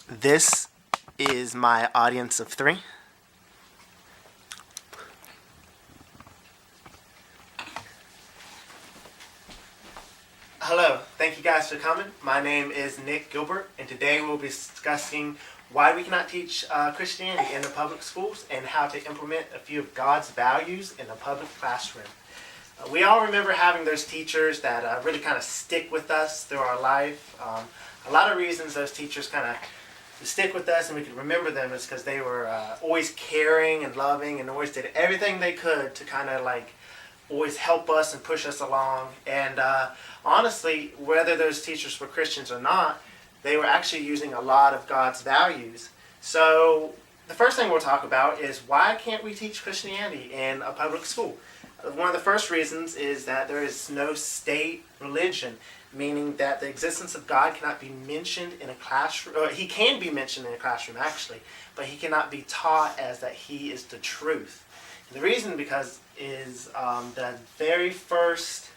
This is my audience of three. Hello, thank you guys for coming. My name is Nick Gilbert, and today we'll be discussing why we cannot teach Christianity in the public schools and how to implement a few of God's values in the public classroom. We all remember having those teachers that really kind of stick with us through our life. A lot of reasons those teachers kind of stick with us and we can remember them is because they were always caring and loving and always did everything they could to kind of like always help us and push us along. And honestly, whether those teachers were Christians or not, they were actually using a lot of God's values. So the first thing we'll talk about is why can't we teach Christianity in a public school? One of the first reasons is that there is no state religion, meaning that the existence of God cannot be mentioned in a classroom. He can be mentioned in a classroom, actually, but he cannot be taught as that he is the truth. And the reason because is the very first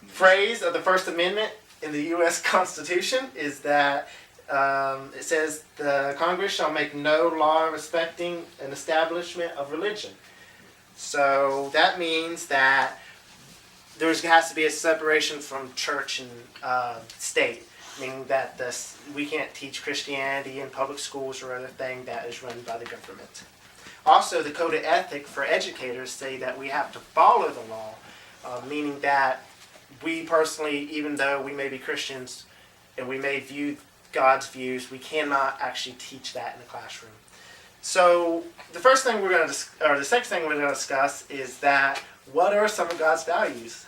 phrase of the First Amendment in the U.S. Constitution is that it says the Congress shall make no law respecting an establishment of religion. So that means that there has to be a separation from church and state, meaning that we can't teach Christianity in public schools or other thing that is run by the government. Also, the Code of Ethics for educators say that we have to follow the law, meaning that we personally, even though we may be Christians and we may view God's views, we cannot actually teach that in the classroom. So the first thing the second thing we're going to discuss is that what are some of God's values?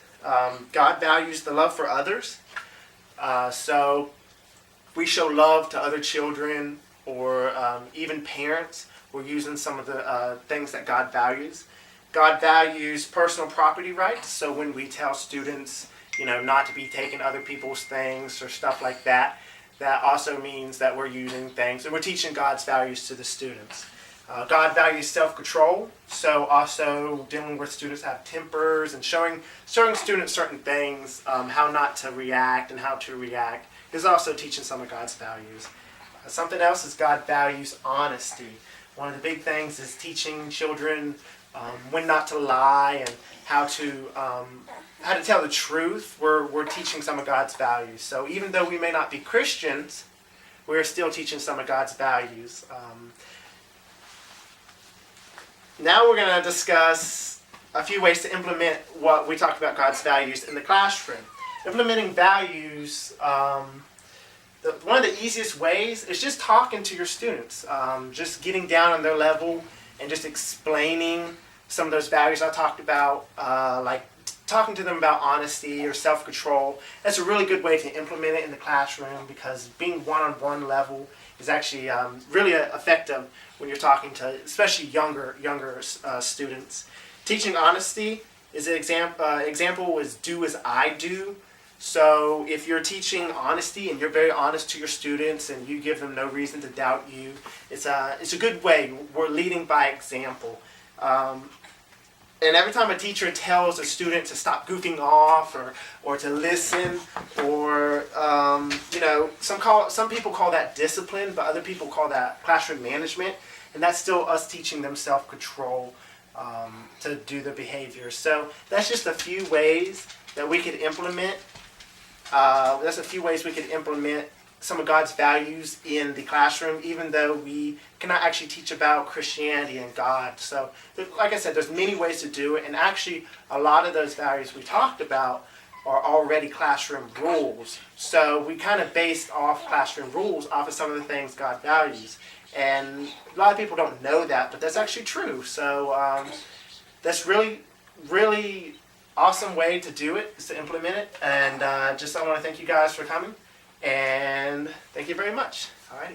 God values the love for others. So we show love to other children or even parents. We're using some of the things that God values. God values personal property rights. So when we tell students, not to be taking other people's things or stuff like that, that also means that we're using things and we're teaching God's values to the students. God values self-control, so also dealing with students that have tempers and showing students certain things, how not to react and how to react, is also teaching some of God's values. Something else is God values honesty. One of the big things is teaching children when not to lie and how to tell the truth. We're teaching some of God's values. So even though we may not be Christians, we're still teaching some of God's values. Now we're going to discuss a few ways to implement what we talked about God's values in the classroom. Implementing values, one of the easiest ways is just talking to your students, just getting down on their level and just explaining some of those values I talked about, like talking to them about honesty or self-control. That's a really good way to implement it in the classroom because being one-on-one level is actually really effective when you're talking to especially younger students. Teaching honesty is an example is do as I do. So if you're teaching honesty and you're very honest to your students and you give them no reason to doubt you, it's a good way. We're leading by example. And every time a teacher tells a student to stop goofing off or to listen or, some people call that discipline, but other people call that classroom management. And that's still us teaching them self-control to do the behavior. So that's just a few ways that we could implement. That's a few ways we could implement some of God's values in the classroom, even though we cannot actually teach about Christianity and God. So, like I said, there's many ways to do it, and actually a lot of those values we talked about are already classroom rules. So we kind of based off classroom rules off of some of the things God values. And a lot of people don't know that, but that's actually true. So that's really, really awesome way to do it, is to implement it. And I want to thank you guys for coming. And thank you very much. Alrighty.